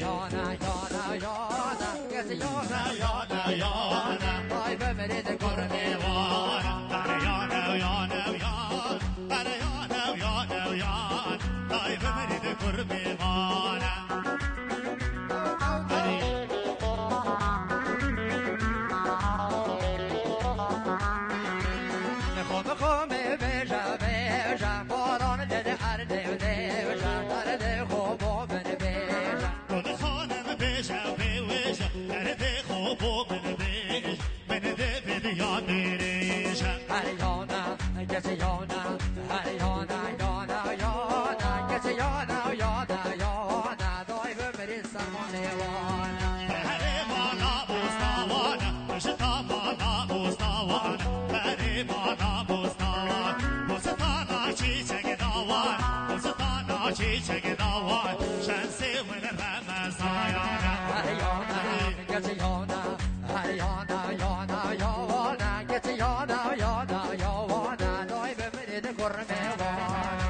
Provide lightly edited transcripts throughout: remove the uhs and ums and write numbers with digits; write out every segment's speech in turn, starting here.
يانا يانا يانا قس يانا يانا يانا طيب مريد قرمي وانا يانا يانا يانا انا يانا يانا يانا طيب مريد قرمي وانا خم بيجا بيجا باران جد أرد وديجا أرد خوب من بيجا كل خانم بيجا بيجا أرد خوب من بيجا من ذي بديان ريجا هريانا كسيانا هريانا يانا يانا كسيانا يانا يانا دايب مريد سرماني وانا هريمانا مستوانا مشتامانا مستوانا هريمانا چیچه داوان شمسی و رمضان هریانا گتیانا هریانا یانا یانا گتیانا یانا یانا دای بمرید قرمه وانا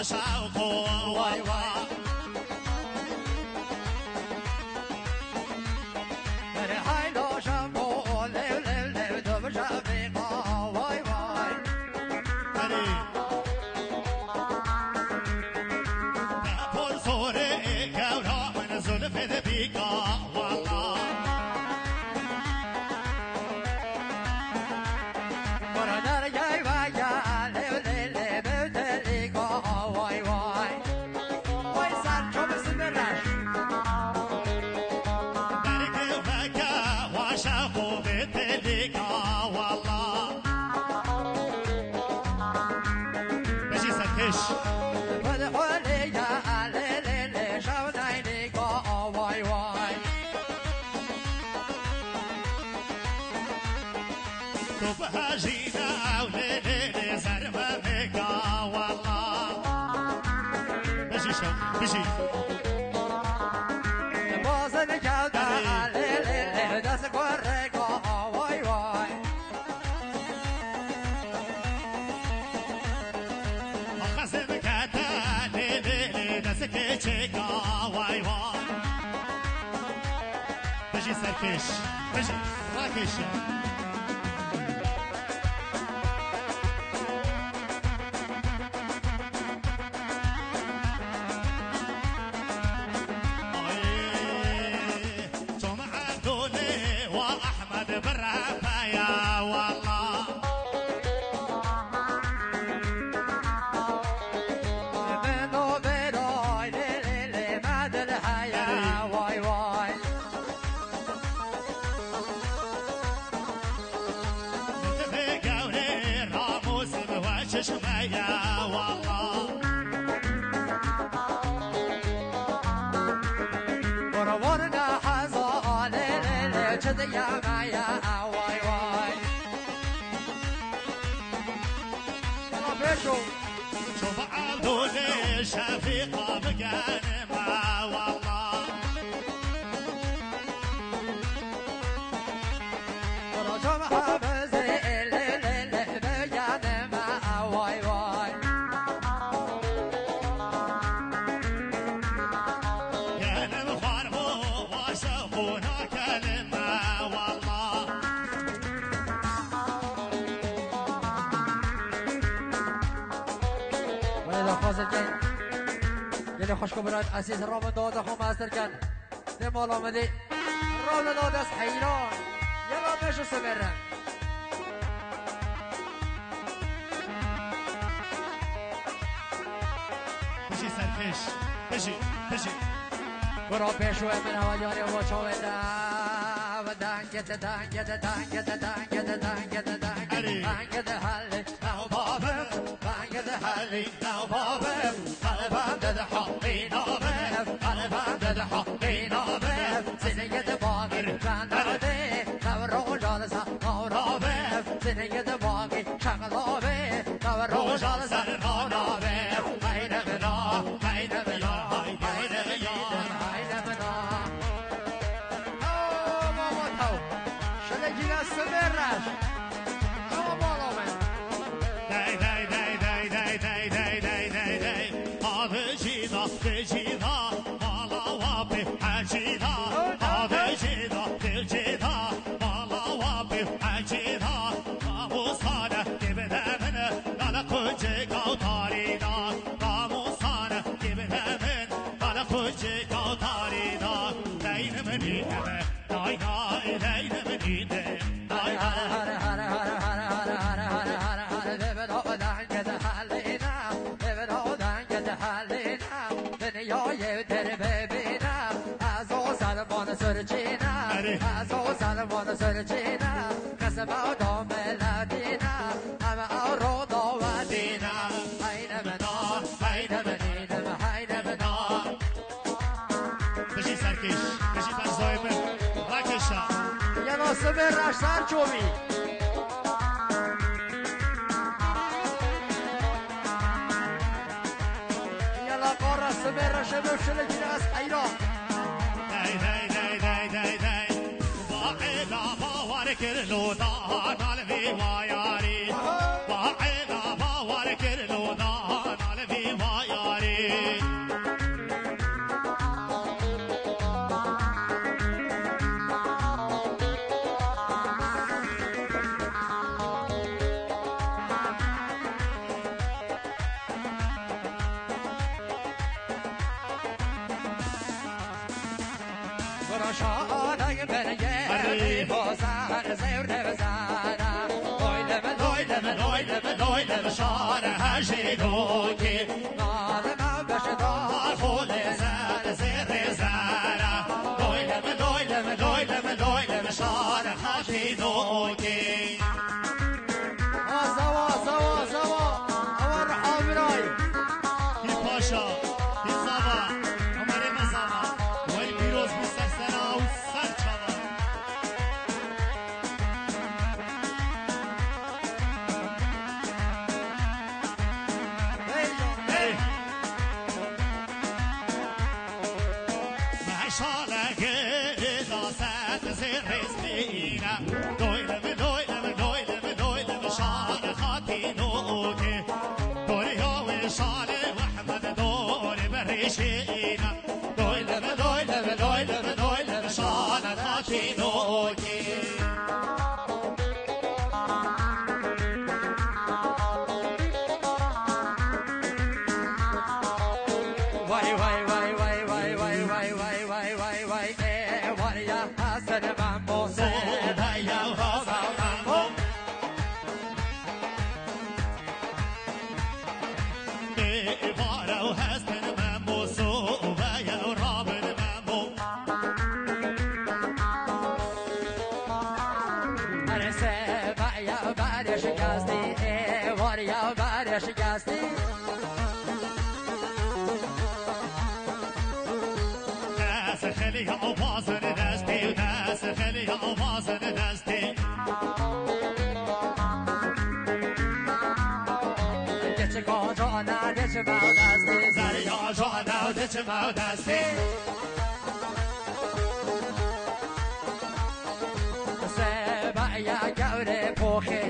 واي واي هاي لو شامو ليو ليو ليو دوب شافيقا واي واي هري بول صوري كورا من زلف ذبيقا والله ورنر جاي ويا ليو ليو بتليقا واي واي واي سار شوف سمرش بركي وكا وشافو بتليقا والله ماشي سركش فتحوا لي يا ليلي شاونينيقا واي واي توبها جينا وليلي زرمة ميقا والله ماشي شو ماشي بازن كودا ليلي دست قرقا واي واي خزم كتا ليلي دست كيشيقا واي واي ماشي سركش ماشي راكش واحمد بالرفايا والله منو بداي ليلي مد الحياة واي واي في قولي راموس بوش شمية والله ورورنا حزا ليلي جد يا مايا واي واي بيشو شوف عبدولي شفيقة بقانمة والله ورجم حافظي ليلي بقانمة واي واي كان مخاربو وشافونا كلمة والله وإذا فاصل جاي يلي خوشكم براد عزيز الرابط داده خو ماستر كان دي مالا مدي الرابط داده سحيران يلا بيشو سمرن بشي سركش بشي بشي برو بيشو من هوا جاري وشو دانجت دانجت دانجت دانجت دانجت دانجت هالي او بابم دانجت هالي او بابم قلبم دد حبي نابم قلبم بدها بينابه سنية باقي جندرده نور جالسة مورابه سنية باقي شغلابه نور جالسة مورابه هين بنا هين بنا هين بنا او ماما تو شلجينا سمرش او بالا من دای دای دای دای دای دای دای دای دای دای آبجیدا بجیدا مالا وابی حجیدا آبجیدا بجیدا مالا وابی حجیدا ناموسانه گبده من لالا کجه کوتاریدا ناموسانه گبده من لالا کجه کوتاریدا دین منی دمه دای دای دین منی دمه دای سرچینا قسم آدم لدینا همه آرو داودینا حین بنا حین بنیدم حین بنا بشی سرکش بشی فرزای من رکشا یه ناسم رشتر چوبی یه لقا رسم رشم شلگی از حیران کرلو دان علوی وایاری واعدا باور کرلو دان علوی وایاری براشانه بنگه بازار زور بزارا دویلم شار هشیدوکی نالم بشدار خود زر زر زارا دویلم شار هشیدوکی زوا اول حامرای ای پاشا ای زوا امری مزاما وای پیروز بسر سنا و سر چوا دویلم شار خاطی نوکی دوریا و شال وحمد دور بریشینا دویلم شار خاطی نوکی واریا حسن مامو دایا هوا مامو بارو حسن مامو سو دایا رابن مامو ارسه بایا بارش گاستی واریا بارش گاستی خلي أوازن دستي وناس خلي أوازن دستي دچگاه جانا دچگاه دستی زريا جانا ودچما دستي سه بایا گوره پوخی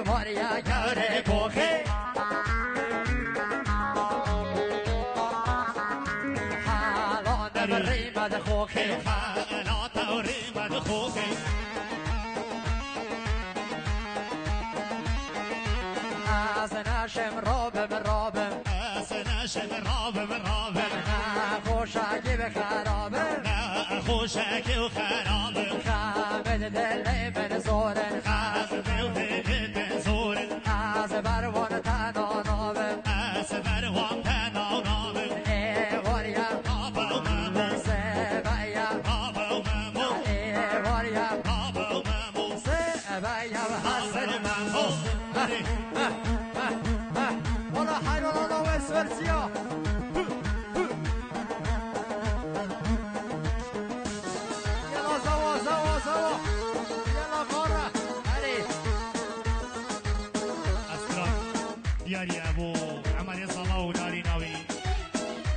واریا گوره پوخی بريمة خوكي لا توريمة خوكي أسنا شم رابم أسنا شم رابم خوشاكي بخرابم خوشاكي وخرابم خامد دلي من زورن خامد دلي من زورن أسبر وان تنانابم أسبر وان تنانابم واريا والله حي والله وسورسيا داری ابو عمل صلاة وداری نوی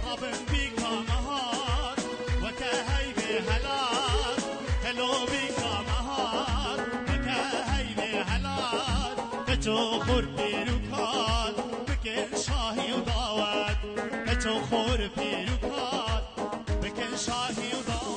رابن بیکا مهار و که هی به هلال هلو بیکا مهار و که هی به هلال بچو خور پیروکات بکن شاهی و داوت بچو خور پیروکات بکن شاهی و داوت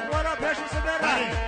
What up, precious America?